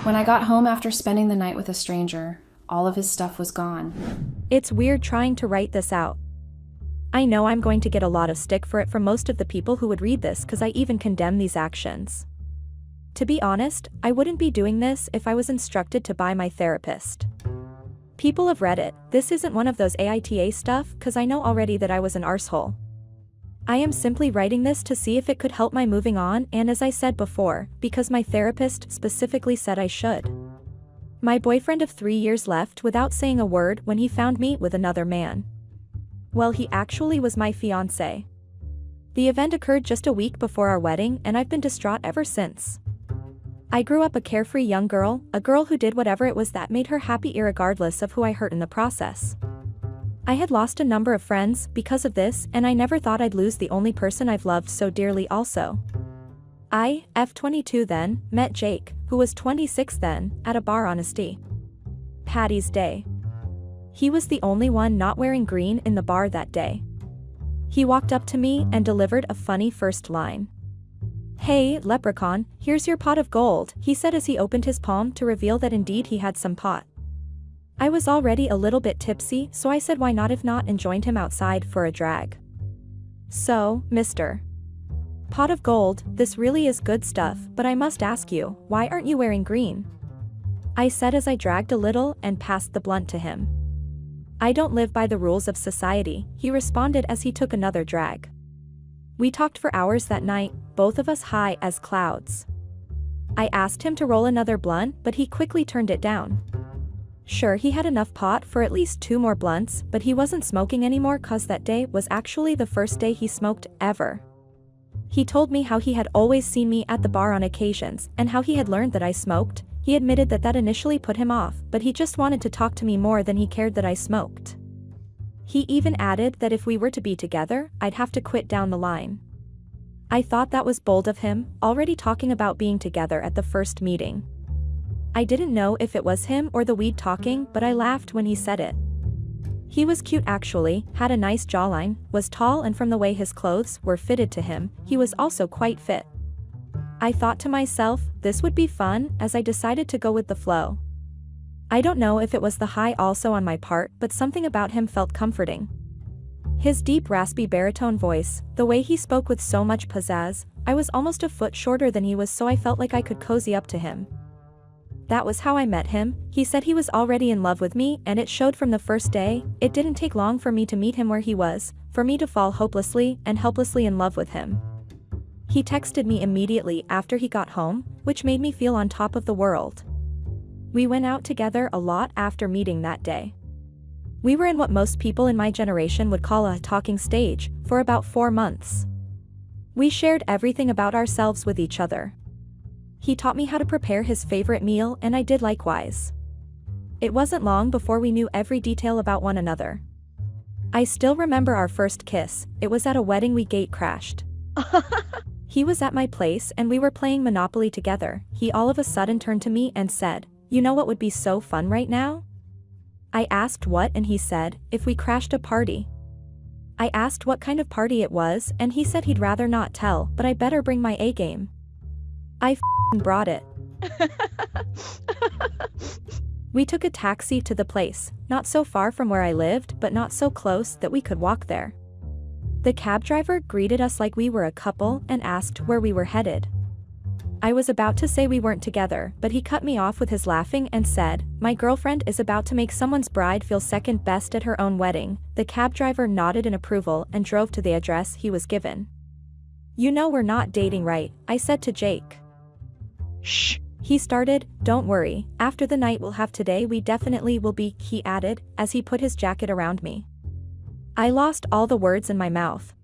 When I got home after spending the night with a stranger, all of his stuff was gone. It's weird trying to write this out. I know I'm going to get a lot of stick for it from most of the people who would read this because I even condemn these actions. To be honest, I wouldn't be doing this if I was instructed to by my therapist. People have read it, this isn't one of those AITA stuff because I know already that I was an arsehole. I am simply writing this to see if it could help my moving on and as I said before, because my therapist specifically said I should. My boyfriend of 3 years left without saying a word when he found me with another man. Well, he actually was my fiancé. The event occurred just a week before our wedding and I've been distraught ever since. I grew up a carefree young girl, a girl who did whatever it was that made her happy irregardless of who I hurt in the process. I had lost a number of friends because of this and I never thought I'd lose the only person I've loved so dearly also. I, F22 then, met Jake, who was 26 then, at a bar on Patty's Day. He was the only one not wearing green in the bar that day. He walked up to me and delivered a funny first line. "Hey, leprechaun, here's your pot of gold," he said as he opened his palm to reveal that indeed he had some pot. I was already a little bit tipsy, so I said why not if not and joined him outside for a drag. "So, Mr. Pot of Gold, this really is good stuff, but I must ask you, why aren't you wearing green?" I said as I dragged a little and passed the blunt to him. "I don't live by the rules of society," he responded as he took another drag. We talked for hours that night, both of us high as clouds. I asked him to roll another blunt, but he quickly turned it down. Sure, he had enough pot for at least 2 more blunts, but he wasn't smoking anymore cause that day was actually the first day he smoked ever. He told me how he had always seen me at the bar on occasions and how he had learned that I smoked. He admitted that that initially put him off, but he just wanted to talk to me more than he cared that I smoked. He even added that if we were to be together, I'd have to quit down the line. I thought that was bold of him, already talking about being together at the first meeting. I didn't know if it was him or the weed talking, but I laughed when he said it. He was cute actually, had a nice jawline, was tall and from the way his clothes were fitted to him, he was also quite fit. I thought to myself, this would be fun, as I decided to go with the flow. I don't know if it was the high also on my part, but something about him felt comforting. His deep raspy baritone voice, the way he spoke with so much pizzazz, I was almost a foot shorter than he was so I felt like I could cozy up to him. That was how I met him. He said he was already in love with me and it showed from the first day. It didn't take long for me to meet him where he was, for me to fall hopelessly and helplessly in love with him. He texted me immediately after he got home, which made me feel on top of the world. We went out together a lot after meeting that day. We were in what most people in my generation would call a talking stage for about 4 months. We shared everything about ourselves with each other. He taught me how to prepare his favorite meal and I did likewise. It wasn't long before we knew every detail about one another. I still remember our first kiss, it was at a wedding we gate crashed. He was at my place and we were playing Monopoly together. He all of a sudden turned to me and said, "You know what would be so fun right now?" I asked what and he said, "If we crashed a party." I asked what kind of party it was and he said he'd rather not tell, but I better bring my A game. I f***ing brought it. We took a taxi to the place, not so far from where I lived but not so close that we could walk there. The cab driver greeted us like we were a couple and asked where we were headed. I was about to say we weren't together, but he cut me off with his laughing and said, "My girlfriend is about to make someone's bride feel second best at her own wedding." The cab driver nodded in approval and drove to the address he was given. "You know we're not dating, right?" I said to Jake. "Shh," he started, "don't worry, after the night we'll have today we definitely will be," he added, as he put his jacket around me. I lost all the words in my mouth.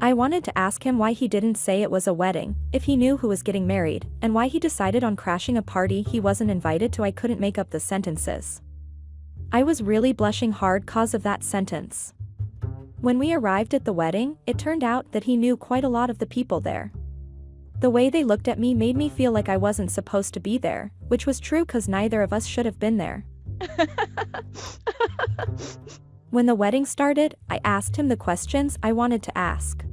I wanted to ask him why he didn't say it was a wedding, if he knew who was getting married, and why he decided on crashing a party he wasn't invited to. I couldn't make up the sentences. I was really blushing hard cause of that sentence. When we arrived at the wedding, it turned out that he knew quite a lot of the people there. The way they looked at me made me feel like I wasn't supposed to be there, which was true cause neither of us should have been there. When the wedding started, I asked him the questions I wanted to ask.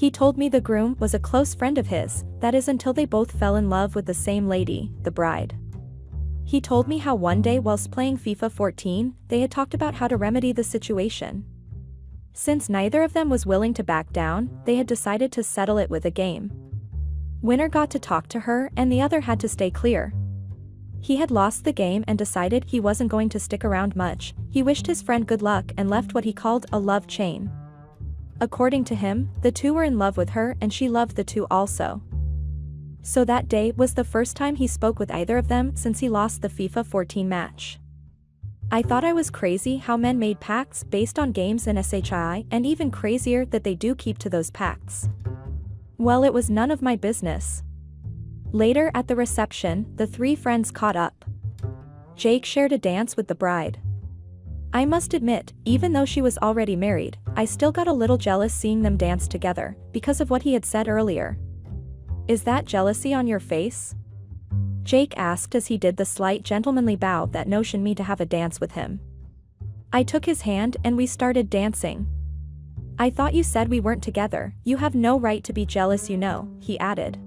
He told me the groom was a close friend of his, that is until they both fell in love with the same lady, the bride. He told me how one day whilst playing FIFA 14, they had talked about how to remedy the situation. Since neither of them was willing to back down, they had decided to settle it with a game. Winner got to talk to her and the other had to stay clear. He had lost the game and decided he wasn't going to stick around much. He wished his friend good luck and left what he called a love chain. According to him, the two were in love with her and she loved the two also. So that day was the first time he spoke with either of them since he lost the FIFA 14 match. I thought I was crazy how men made pacts based on games and SHI, and even crazier that they do keep to those pacts. Well, it was none of my business. Later at the reception, the three friends caught up. Jake shared a dance with the bride. I must admit, even though she was already married, I still got a little jealous seeing them dance together, because of what he had said earlier. Is that jealousy on your face? Jake asked as he did the slight gentlemanly bow that notioned me to have a dance with him. I took his hand and we started dancing. I thought you said we weren't together, you have no right to be jealous, you know, he added.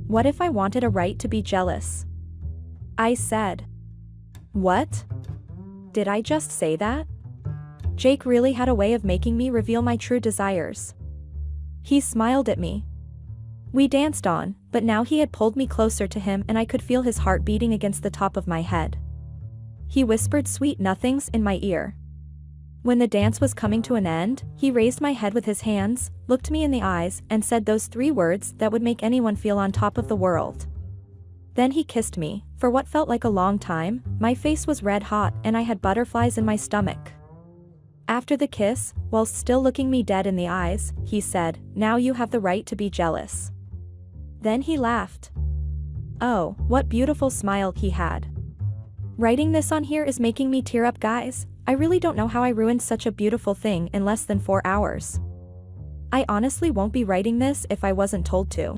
What if I wanted a right to be jealous? I said. What? Did I just say that? Jake really had a way of making me reveal my true desires. He smiled at me. We danced on, but now he had pulled me closer to him and I could feel his heart beating against the top of my head. He whispered sweet nothings in my ear. When the dance was coming to an end, he raised my head with his hands, looked me in the eyes, and said those three words that would make anyone feel on top of the world. Then he kissed me. For what felt like a long time, my face was red hot and I had butterflies in my stomach. After the kiss, whilst still looking me dead in the eyes, he said, "Now you have the right to be jealous." Then he laughed. Oh, what beautiful smile he had. Writing this on here is making me tear up, guys. I really don't know how I ruined such a beautiful thing in less than 4 hours. I honestly won't be writing this if I wasn't told to.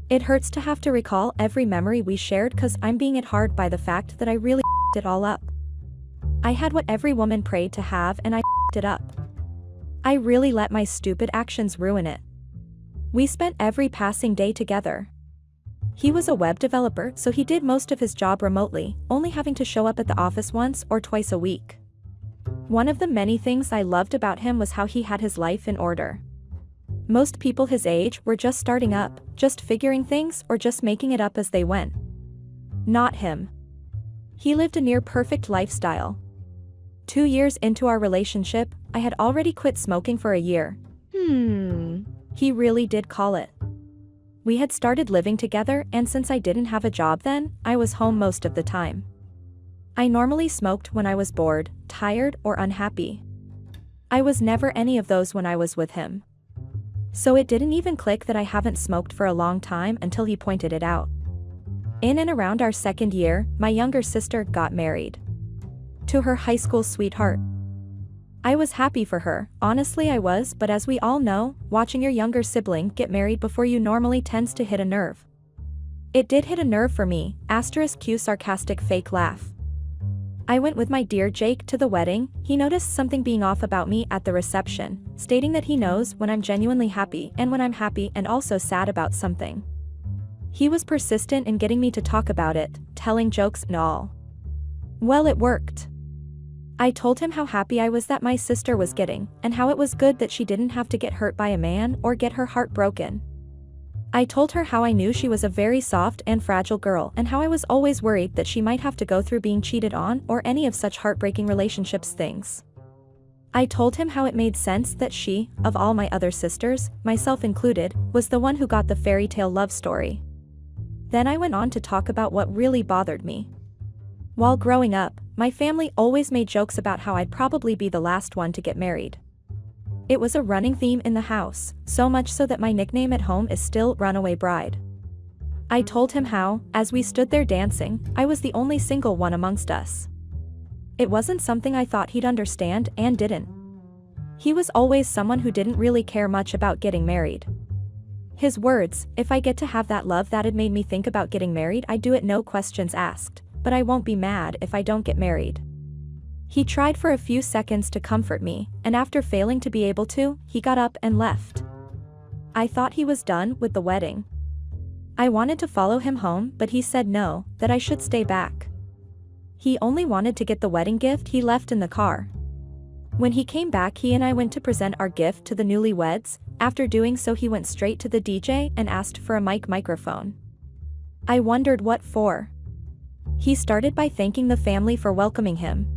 It hurts to have to recall every memory we shared cause I'm being hit hard by the fact that I really it all up. I had what every woman prayed to have and I it up. I really let my stupid actions ruin it. We spent every passing day together. He was a web developer, so he did most of his job remotely, only having to show up at the office once or twice a week. One of the many things I loved about him was how he had his life in order. Most people his age were just starting up, just figuring things or just making it up as they went. Not him. He lived a near-perfect lifestyle. 2 years into our relationship, I had already quit smoking for a year. He really did call it. We had started living together and since I didn't have a job then, I was home most of the time. I normally smoked when I was bored, tired, or unhappy. I was never any of those when I was with him. So it didn't even click that I haven't smoked for a long time until he pointed it out. In and around our 2nd year, my younger sister got married. To her high school sweetheart. I was happy for her, honestly I was, but as we all know, watching your younger sibling get married before you normally tends to hit a nerve. It did hit a nerve for me, *Q sarcastic fake laugh. I went with my dear Jake to the wedding. He noticed something being off about me at the reception, stating that he knows when I'm genuinely happy and when I'm happy and also sad about something. He was persistent in getting me to talk about it, telling jokes and all. Well, it worked. I told him how happy I was that my sister was getting, and how it was good that she didn't have to get hurt by a man or get her heart broken. I told her how I knew she was a very soft and fragile girl and how I was always worried that she might have to go through being cheated on or any of such heartbreaking relationships things. I told him how it made sense that she, of all my other sisters, myself included, was the one who got the fairy tale love story. Then I went on to talk about what really bothered me. While growing up, my family always made jokes about how I'd probably be the last one to get married. It was a running theme in the house, so much so that my nickname at home is still Runaway Bride. I told him how, as we stood there dancing, I was the only single one amongst us. It wasn't something I thought he'd understand and didn't. He was always someone who didn't really care much about getting married. His words, "If I get to have that love that had made me think about getting married, I'd do it no questions asked, but I won't be mad if I don't get married." He tried for a few seconds to comfort me, and after failing to be able to, he got up and left. I thought he was done with the wedding. I wanted to follow him home, but he said no, that I should stay back. He only wanted to get the wedding gift he left in the car. When he came back, he and I went to present our gift to the newlyweds. After doing so, he went straight to the DJ and asked for a microphone. I wondered what for. He started by thanking the family for welcoming him.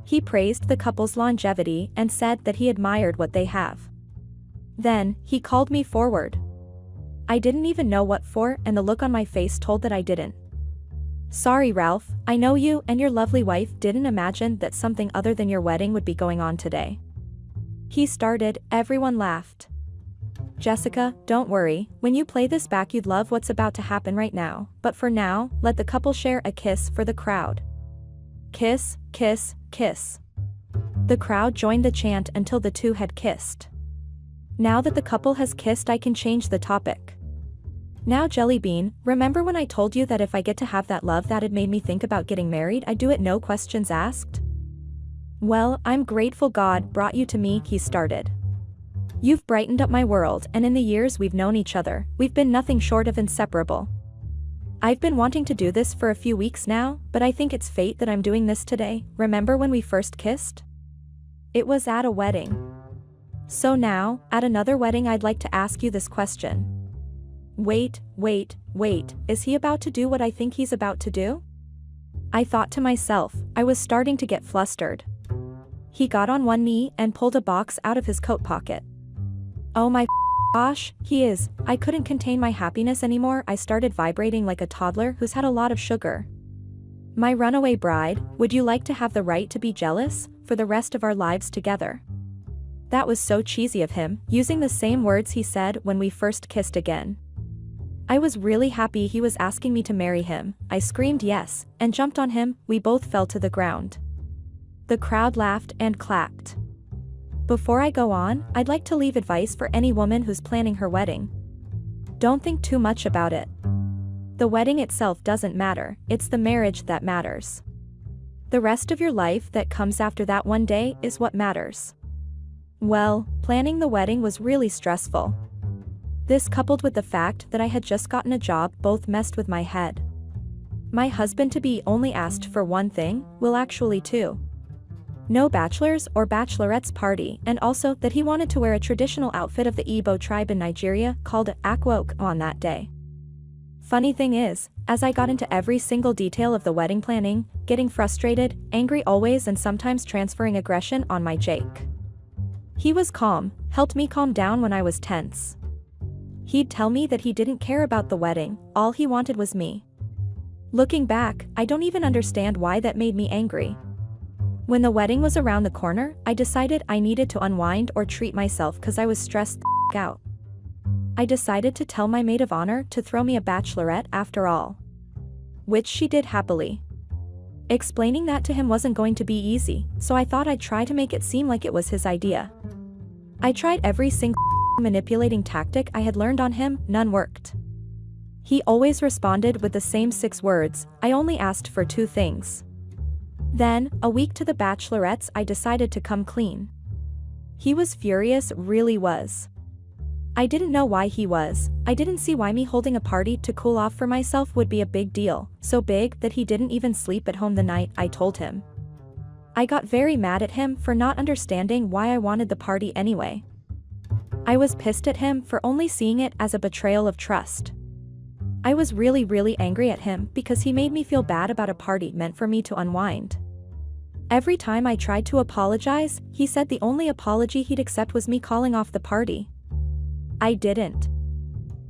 He praised the couple's longevity and said that he admired what they have. Then, he called me forward. I didn't even know what for, and the look on my face told that I didn't. Sorry, Ralph, I know you and your lovely wife didn't imagine that something other than your wedding would be going on today. He started, everyone laughed. Jessica, don't worry, when you play this back you'd love what's about to happen right now, but for now, let the couple share a kiss for the crowd. Kiss, kiss, kiss. The crowd joined the chant until the two had kissed. Now that the couple has kissed, I can change the topic. Now Jellybean, remember when I told you that if I get to have that love that had made me think about getting married, I'd do it no questions asked? Well, I'm grateful God brought you to me, he started. You've brightened up my world, and in the years we've known each other, we've been nothing short of inseparable. I've been wanting to do this for a few weeks now, but I think it's fate that I'm doing this today. Remember when we first kissed? It was at a wedding. So now, at another wedding, I'd like to ask you this question. Wait, is he about to do what I think he's about to do? I thought to myself, I was starting to get flustered. He got on one knee and pulled a box out of his coat pocket. Oh my gosh, he is. I couldn't contain my happiness anymore. I started vibrating like a toddler who's had a lot of sugar. My runaway bride, would you like to have the right to be jealous for the rest of our lives together? That was so cheesy of him, using the same words he said when we first kissed again. I was really happy he was asking me to marry him. I screamed yes, and jumped on him. We both fell to the ground. The crowd laughed and clapped. Before I go on, I'd like to leave advice for any woman who's planning her wedding. Don't think too much about it. The wedding itself doesn't matter, it's the marriage that matters. The rest of your life that comes after that one day is what matters. Well, planning the wedding was really stressful. This, coupled with the fact that I had just gotten a job, both messed with my head. My husband-to-be only asked for one thing, well actually two. No bachelors or bachelorettes party, and also that he wanted to wear a traditional outfit of the Igbo tribe in Nigeria called akwa on that day. Funny thing is, as I got into every single detail of the wedding planning, getting frustrated, angry always, and sometimes transferring aggression on my Jake. He was calm, helped me calm down when I was tense. He'd tell me that he didn't care about the wedding, all he wanted was me. Looking back, I don't even understand why that made me angry. When the wedding was around the corner, I decided I needed to unwind or treat myself because I was stressed the out. I decided to tell my maid of honor to throw me a bachelorette after all. Which she did happily. Explaining that to him wasn't going to be easy, so I thought I'd try to make it seem like it was his idea. I tried every single manipulating tactic I had learned on him, none worked. He always responded with the same 6 words, I only asked for 2 things. Then, a week to the bachelorettes, I decided to come clean. He was furious, really was. I didn't know why he was. I didn't see why me holding a party to cool off for myself would be a big deal, so big that he didn't even sleep at home the night I told him. I got very mad at him for not understanding why I wanted the party anyway. I was pissed at him for only seeing it as a betrayal of trust. I was really angry at him because he made me feel bad about a party meant for me to unwind. Every time I tried to apologize, he said the only apology he'd accept was me calling off the party. I didn't.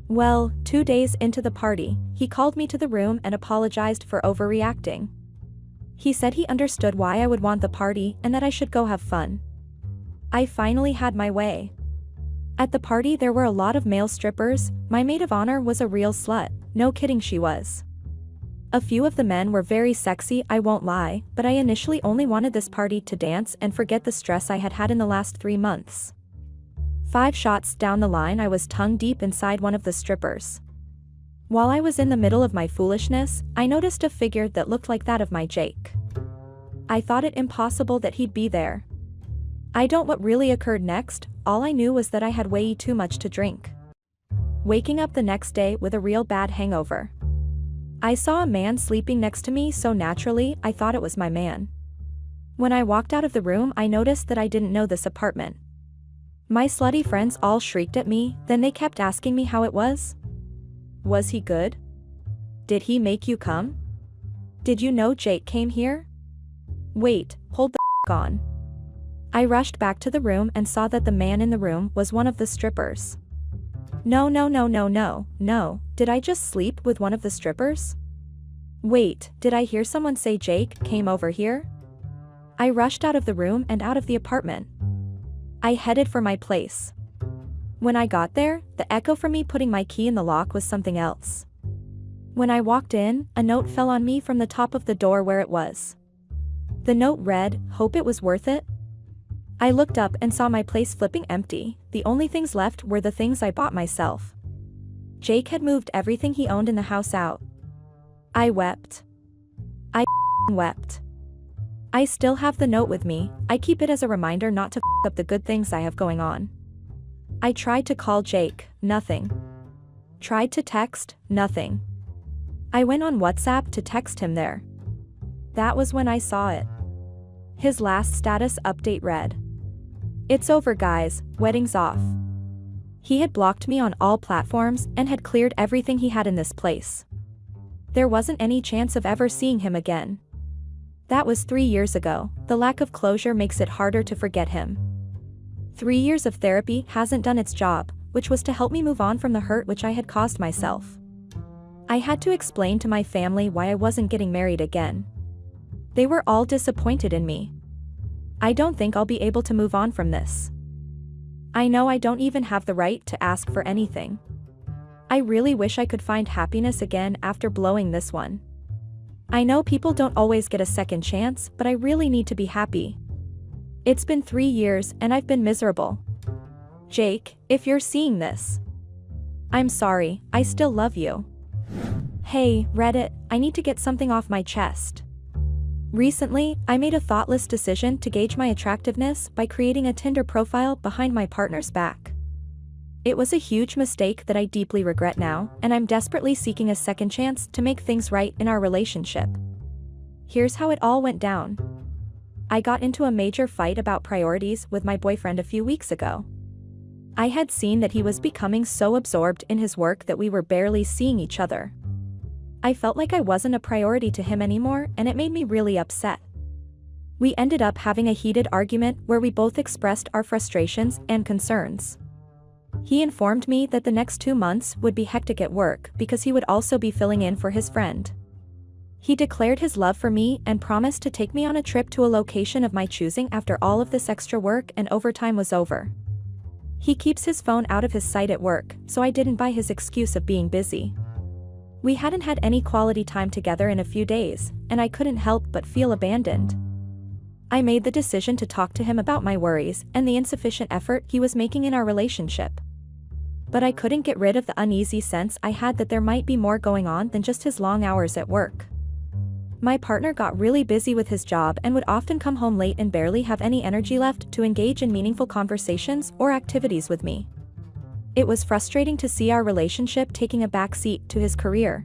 Well, 2 days into the party, he called me to the room and apologized for overreacting. He said he understood why I would want the party and that I should go have fun. I finally had my way. At the party there were a lot of male strippers. My maid of honor was a real slut, no kidding she was. A few of the men were very sexy, I won't lie, but I initially only wanted this party to dance and forget the stress I had had in the last 3 months. 5 shots down the line I was tongue deep inside one of the strippers. While I was in the middle of my foolishness, I noticed a figure that looked like that of my Jake. I thought it impossible that he'd be there. I don't know what really occurred next, all I knew was that I had way too much to drink. waking up the next day with a real bad hangover. I saw a man sleeping next to me so naturally I thought it was my man. When I walked out of the room I noticed that I didn't know this apartment. My slutty friends all shrieked at me, then they kept asking me how it was. Was he good? Did he make you come? Did you know Jake came here? Wait, hold the on. I rushed back to the room and saw that the man in the room was one of the strippers. No, did I just sleep with one of the strippers? Wait, did I hear someone say Jake came over here? I rushed out of the room and out of the apartment. I headed for my place. When I got there, the echo from me putting my key in the lock was something else. When I walked in, a note fell on me from the top of the door where it was. The note read, "Hope it was worth it." I looked up and saw my place flipping empty. The only things left were the things I bought myself. Jake had moved everything he owned in the house out. I wept. I wept. I still have the note with me. I keep it as a reminder not to up the good things I have going on. I tried to call Jake, nothing. Tried to text, nothing. I went on WhatsApp to text him there. That was when I saw it. His last status update read, "It's over guys, wedding's off." He had blocked me on all platforms and had cleared everything he had in this place. There wasn't any chance of ever seeing him again. That was 3 years ago. The lack of closure makes it harder to forget him. 3 years of therapy hasn't done its job, which was to help me move on from the hurt which I had caused myself. I had to explain to my family why I wasn't getting married again. They were all disappointed in me. I don't think I'll be able to move on from this. I know I don't even have the right to ask for anything. I really wish I could find happiness again after blowing this one. I know people don't always get a second chance, but I really need to be happy. It's been 3 years and I've been miserable. Jake, if you're seeing this, I'm sorry, I still love you. Hey, Reddit, I need to get something off my chest. Recently, I made a thoughtless decision to gauge my attractiveness by creating a Tinder profile behind my partner's back. It was a huge mistake that I deeply regret now, and I'm desperately seeking a second chance to make things right in our relationship. Here's how it all went down. I got into a major fight about priorities with my boyfriend a few weeks ago. I had seen that he was becoming so absorbed in his work that we were barely seeing each other. I felt like I wasn't a priority to him anymore, and it made me really upset. We ended up having a heated argument where we both expressed our frustrations and concerns. He informed me that the next 2 months would be hectic at work because he would also be filling in for his friend. He declared his love for me and promised to take me on a trip to a location of my choosing after all of this extra work and overtime was over. He keeps his phone out of his sight at work, so I didn't buy his excuse of being busy. We hadn't had any quality time together in a few days, and I couldn't help but feel abandoned. I made the decision to talk to him about my worries and the insufficient effort he was making in our relationship. But I couldn't get rid of the uneasy sense I had that there might be more going on than just his long hours at work. My partner got really busy with his job and would often come home late and barely have any energy left to engage in meaningful conversations or activities with me. It was frustrating to see our relationship taking a back seat to his career.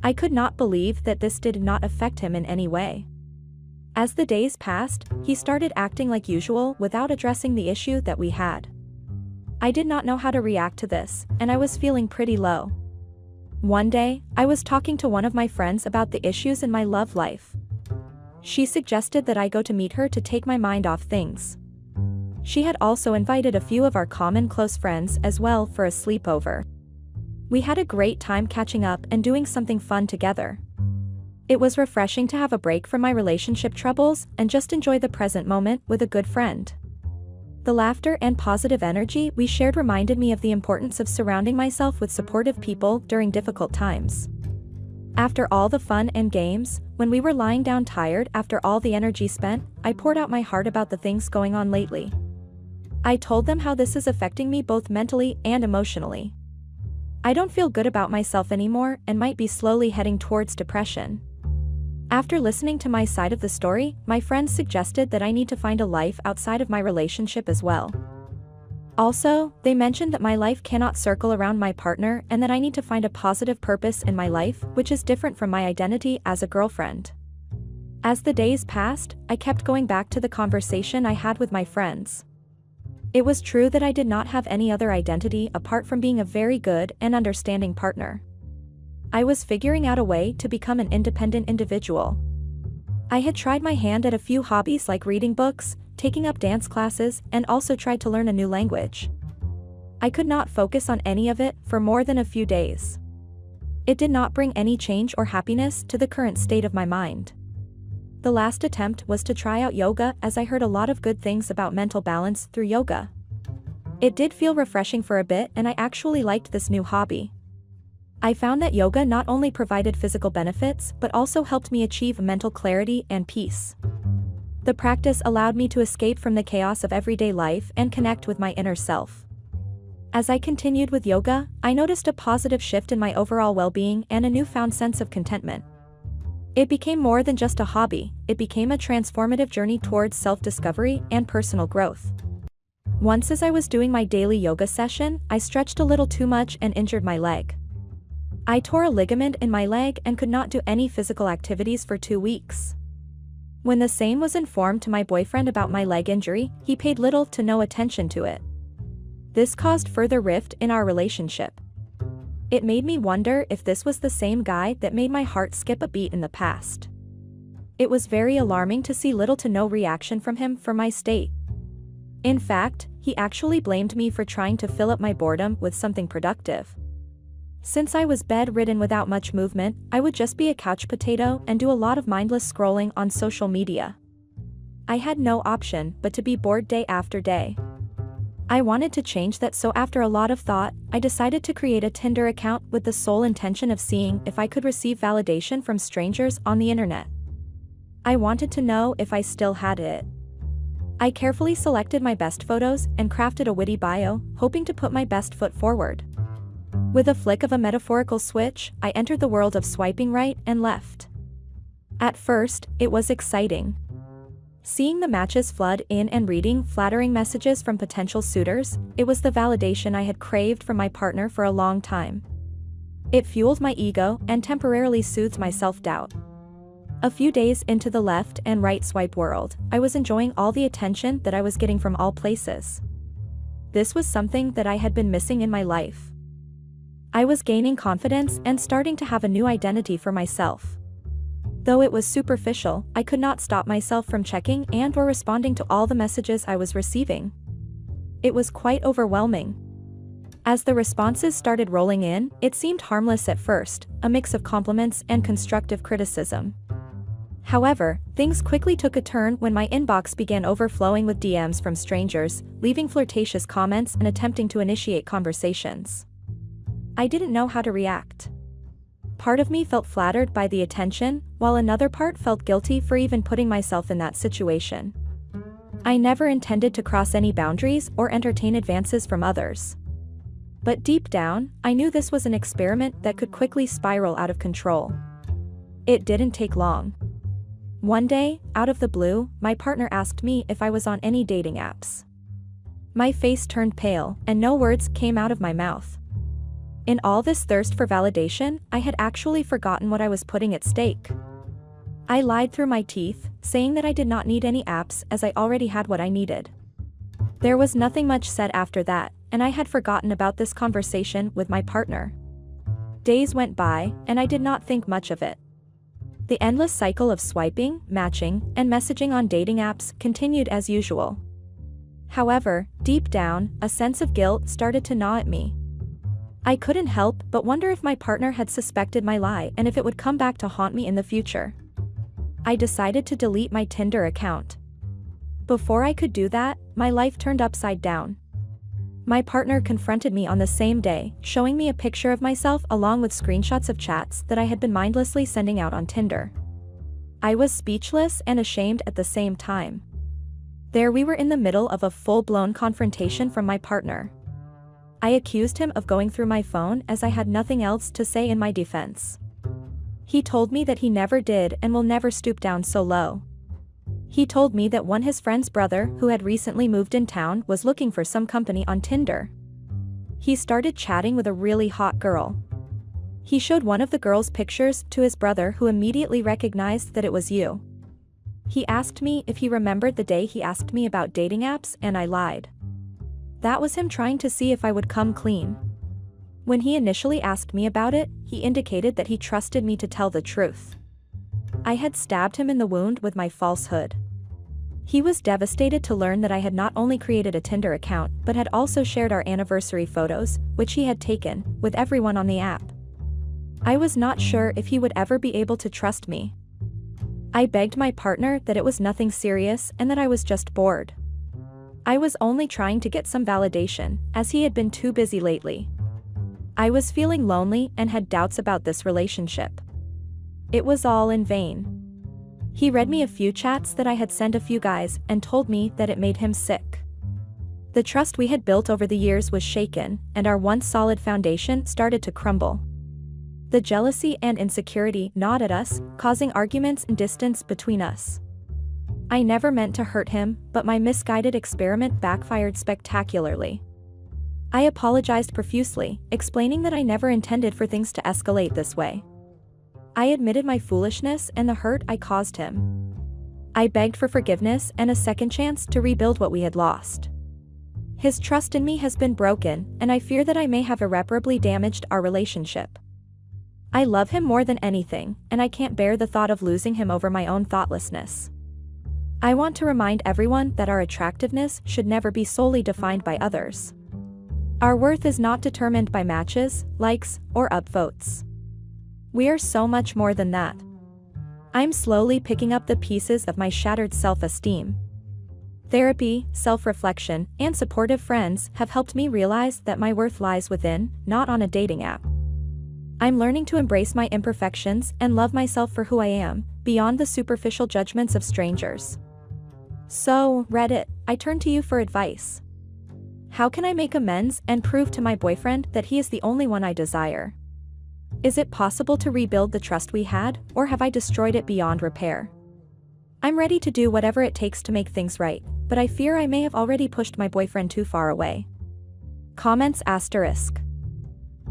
I could not believe that this did not affect him in any way. As the days passed, he started acting like usual without addressing the issue that we had. I did not know how to react to this, and I was feeling pretty low. One day, I was talking to one of my friends about the issues in my love life. She suggested that I go to meet her to take my mind off things. She had also invited a few of our common close friends as well for a sleepover. We had a great time catching up and doing something fun together. It was refreshing to have a break from my relationship troubles and just enjoy the present moment with a good friend. The laughter and positive energy we shared reminded me of the importance of surrounding myself with supportive people during difficult times. After all the fun and games, when we were lying down tired after all the energy spent, I poured out my heart about the things going on lately. I told them how this is affecting me both mentally and emotionally. I don't feel good about myself anymore and might be slowly heading towards depression. After listening to my side of the story, my friends suggested that I need to find a life outside of my relationship as well. Also, they mentioned that my life cannot circle around my partner and that I need to find a positive purpose in my life, which is different from my identity as a girlfriend. As the days passed, I kept going back to the conversation I had with my friends. It was true that I did not have any other identity apart from being a very good and understanding partner. I was figuring out a way to become an independent individual. I had tried my hand at a few hobbies like reading books, taking up dance classes, and also tried to learn a new language. I could not focus on any of it for more than a few days. It did not bring any change or happiness to the current state of my mind. The last attempt was to try out yoga, as I heard a lot of good things about mental balance through yoga. It did feel refreshing for a bit, and I actually liked this new hobby. I found that yoga not only provided physical benefits but also helped me achieve mental clarity and peace. The practice allowed me to escape from the chaos of everyday life and connect with my inner self. As I continued with yoga, I noticed a positive shift in my overall well-being and a newfound sense of contentment. It became more than just a hobby, it became a transformative journey towards self-discovery and personal growth. Once as I was doing my daily yoga session, I stretched a little too much and injured my leg. I tore a ligament in my leg and could not do any physical activities for 2 weeks. When the same was informed to my boyfriend about my leg injury, he paid little to no attention to it. This caused further rift in our relationship. It made me wonder if this was the same guy that made my heart skip a beat in the past. It was very alarming to see little to no reaction from him for my state. In fact, he actually blamed me for trying to fill up my boredom with something productive. Since I was bedridden without much movement, I would just be a couch potato and do a lot of mindless scrolling on social media. I had no option but to be bored day after day. I wanted to change that, so after a lot of thought, I decided to create a Tinder account with the sole intention of seeing if I could receive validation from strangers on the internet. I wanted to know if I still had it. I carefully selected my best photos and crafted a witty bio, hoping to put my best foot forward. With a flick of a metaphorical switch, I entered the world of swiping right and left. At first, it was exciting. Seeing the matches flood in and reading flattering messages from potential suitors, it was the validation I had craved from my partner for a long time. It fueled my ego and temporarily soothed my self-doubt. A few days into the left and right swipe world, I was enjoying all the attention that I was getting from all places. This was something that I had been missing in my life. I was gaining confidence and starting to have a new identity for myself. Though it was superficial, I could not stop myself from checking and/or responding to all the messages I was receiving. It was quite overwhelming. As the responses started rolling in, it seemed harmless at first, a mix of compliments and constructive criticism. However, things quickly took a turn when my inbox began overflowing with DMs from strangers, leaving flirtatious comments and attempting to initiate conversations. I didn't know how to react. Part of me felt flattered by the attention, while another part felt guilty for even putting myself in that situation. I never intended to cross any boundaries or entertain advances from others. But deep down, I knew this was an experiment that could quickly spiral out of control. It didn't take long. One day, out of the blue, my partner asked me if I was on any dating apps. My face turned pale, and no words came out of my mouth. In all this thirst for validation, I had actually forgotten what I was putting at stake. I lied through my teeth, saying that I did not need any apps as I already had what I needed. There was nothing much said after that, and I had forgotten about this conversation with my partner. Days went by, and I did not think much of it. The endless cycle of swiping, matching, and messaging on dating apps continued as usual. However, deep down, a sense of guilt started to gnaw at me. I couldn't help but wonder if my partner had suspected my lie and if it would come back to haunt me in the future. I decided to delete my Tinder account. Before I could do that, my life turned upside down. My partner confronted me on the same day, showing me a picture of myself along with screenshots of chats that I had been mindlessly sending out on Tinder. I was speechless and ashamed at the same time. There we were in the middle of a full-blown confrontation from my partner. I accused him of going through my phone as I had nothing else to say in my defense. He told me that he never did and will never stoop down so low. He told me that his friend's brother, who had recently moved in town, was looking for some company on Tinder. He started chatting with a really hot girl. He showed one of the girl's pictures to his brother, who immediately recognized that it was you. He asked me if he remembered the day he asked me about dating apps, and I lied. That was him trying to see if I would come clean. When he initially asked me about it, he indicated that he trusted me to tell the truth. I had stabbed him in the wound with my falsehood. He was devastated to learn that I had not only created a Tinder account but had also shared our anniversary photos, which he had taken, with everyone on the app. I was not sure if he would ever be able to trust me. I begged my partner that it was nothing serious and that I was just bored. I was only trying to get some validation, as he had been too busy lately. I was feeling lonely and had doubts about this relationship. It was all in vain. He read me a few chats that I had sent a few guys and told me that it made him sick. The trust we had built over the years was shaken, and our once solid foundation started to crumble. The jealousy and insecurity gnawed at us, causing arguments and distance between us. I never meant to hurt him, but my misguided experiment backfired spectacularly. I apologized profusely, explaining that I never intended for things to escalate this way. I admitted my foolishness and the hurt I caused him. I begged for forgiveness and a second chance to rebuild what we had lost. His trust in me has been broken, and I fear that I may have irreparably damaged our relationship. I love him more than anything, and I can't bear the thought of losing him over my own thoughtlessness. I want to remind everyone that our attractiveness should never be solely defined by others. Our worth is not determined by matches, likes, or upvotes. We are so much more than that. I'm slowly picking up the pieces of my shattered self-esteem. Therapy, self-reflection, and supportive friends have helped me realize that my worth lies within, not on a dating app. I'm learning to embrace my imperfections and love myself for who I am, beyond the superficial judgments of strangers. So, Reddit, I turn to you for advice. How can I make amends and prove to my boyfriend that he is the only one I desire? Is it possible to rebuild the trust we had, or have I destroyed it beyond repair? I'm ready to do whatever it takes to make things right, but I fear I may have already pushed my boyfriend too far away. Comments *.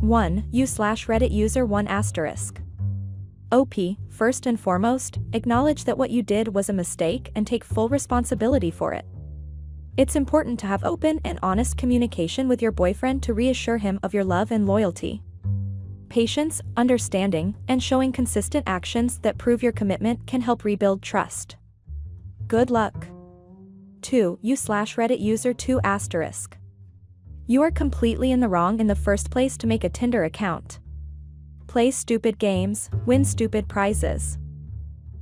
1. U/Reddit user 1 *. OP, first and foremost, acknowledge that what you did was a mistake and take full responsibility for it. It's important to have open and honest communication with your boyfriend to reassure him of your love and loyalty. Patience, understanding, and showing consistent actions that prove your commitment can help rebuild trust. Good luck. 2. U/Reddit user 2 *. You are completely in the wrong in the first place to make a Tinder account. Play stupid games, win stupid prizes.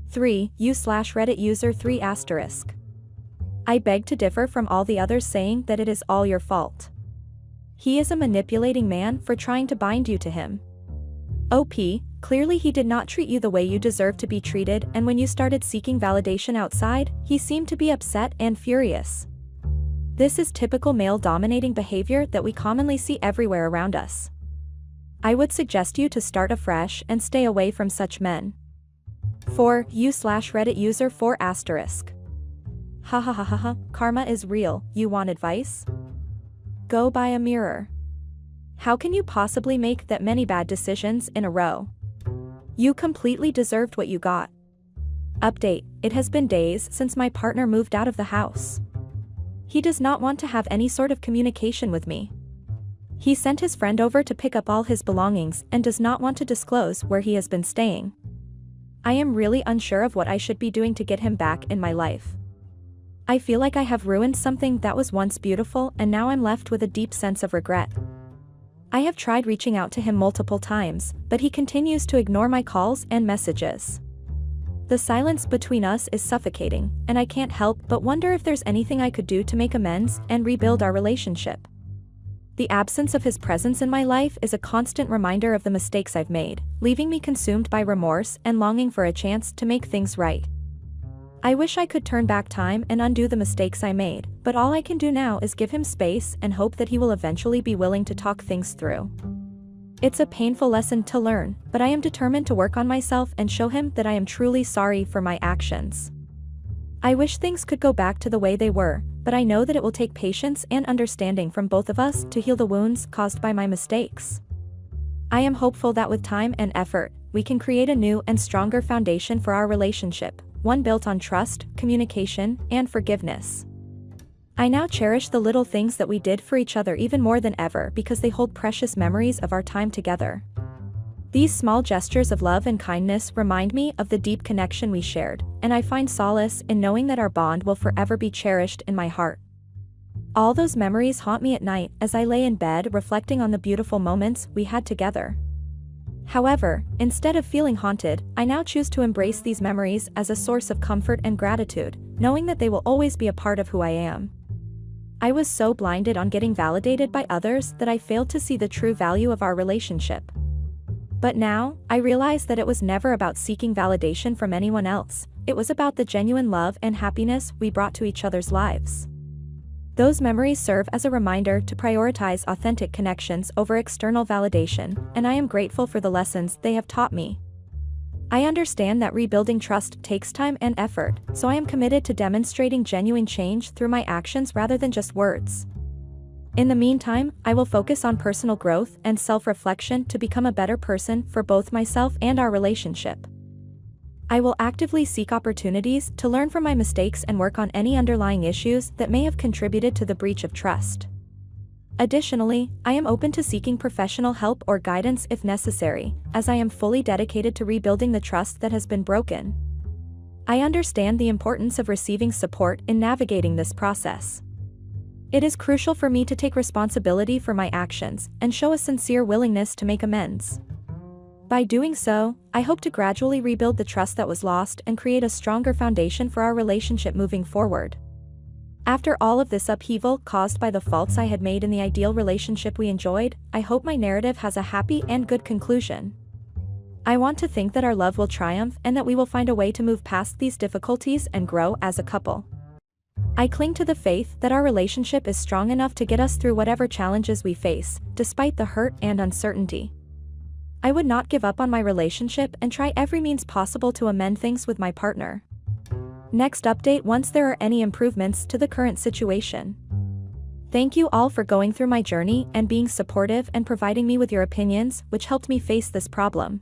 3. U/Reddit user 3 *. I beg to differ from all the others saying that it is all your fault. He is a manipulating man for trying to bind you to him. OP, clearly he did not treat you the way you deserve to be treated, and when you started seeking validation outside, he seemed to be upset and furious. This is typical male-dominating behavior that we commonly see everywhere around us. I would suggest you to start afresh and stay away from such men. 4. U/Reddit user 4 *. Ha ha ha ha ha, karma is real, you want advice? Go buy a mirror. How can you possibly make that many bad decisions in a row? You completely deserved what you got. Update, it has been days since my partner moved out of the house. He does not want to have any sort of communication with me. He sent his friend over to pick up all his belongings and does not want to disclose where he has been staying. I am really unsure of what I should be doing to get him back in my life. I feel like I have ruined something that was once beautiful, and now I'm left with a deep sense of regret. I have tried reaching out to him multiple times, but he continues to ignore my calls and messages. The silence between us is suffocating, and I can't help but wonder if there's anything I could do to make amends and rebuild our relationship. The absence of his presence in my life is a constant reminder of the mistakes I've made, leaving me consumed by remorse and longing for a chance to make things right. I wish I could turn back time and undo the mistakes I made, but all I can do now is give him space and hope that he will eventually be willing to talk things through. It's a painful lesson to learn, but I am determined to work on myself and show him that I am truly sorry for my actions. I wish things could go back to the way they were, but I know that it will take patience and understanding from both of us to heal the wounds caused by my mistakes. I am hopeful that with time and effort, we can create a new and stronger foundation for our relationship, one built on trust, communication, and forgiveness. I now cherish the little things that we did for each other even more than ever because they hold precious memories of our time together. These small gestures of love and kindness remind me of the deep connection we shared, and I find solace in knowing that our bond will forever be cherished in my heart. All those memories haunt me at night as I lay in bed reflecting on the beautiful moments we had together. However, instead of feeling haunted, I now choose to embrace these memories as a source of comfort and gratitude, knowing that they will always be a part of who I am. I was so blinded on getting validated by others that I failed to see the true value of our relationship. But now, I realize that it was never about seeking validation from anyone else, it was about the genuine love and happiness we brought to each other's lives. Those memories serve as a reminder to prioritize authentic connections over external validation, and I am grateful for the lessons they have taught me. I understand that rebuilding trust takes time and effort, so I am committed to demonstrating genuine change through my actions rather than just words. In the meantime, I will focus on personal growth and self-reflection to become a better person for both myself and our relationship. I will actively seek opportunities to learn from my mistakes and work on any underlying issues that may have contributed to the breach of trust. Additionally, I am open to seeking professional help or guidance if necessary, as I am fully dedicated to rebuilding the trust that has been broken. I understand the importance of receiving support in navigating this process. It is crucial for me to take responsibility for my actions and show a sincere willingness to make amends. By doing so, I hope to gradually rebuild the trust that was lost and create a stronger foundation for our relationship moving forward. After all of this upheaval caused by the faults I had made in the ideal relationship we enjoyed, I hope my narrative has a happy and good conclusion. I want to think that our love will triumph and that we will find a way to move past these difficulties and grow as a couple. I cling to the faith that our relationship is strong enough to get us through whatever challenges we face, despite the hurt and uncertainty. I would not give up on my relationship and try every means possible to amend things with my partner. Next update once there are any improvements to the current situation. Thank you all for going through my journey and being supportive and providing me with your opinions, which helped me face this problem.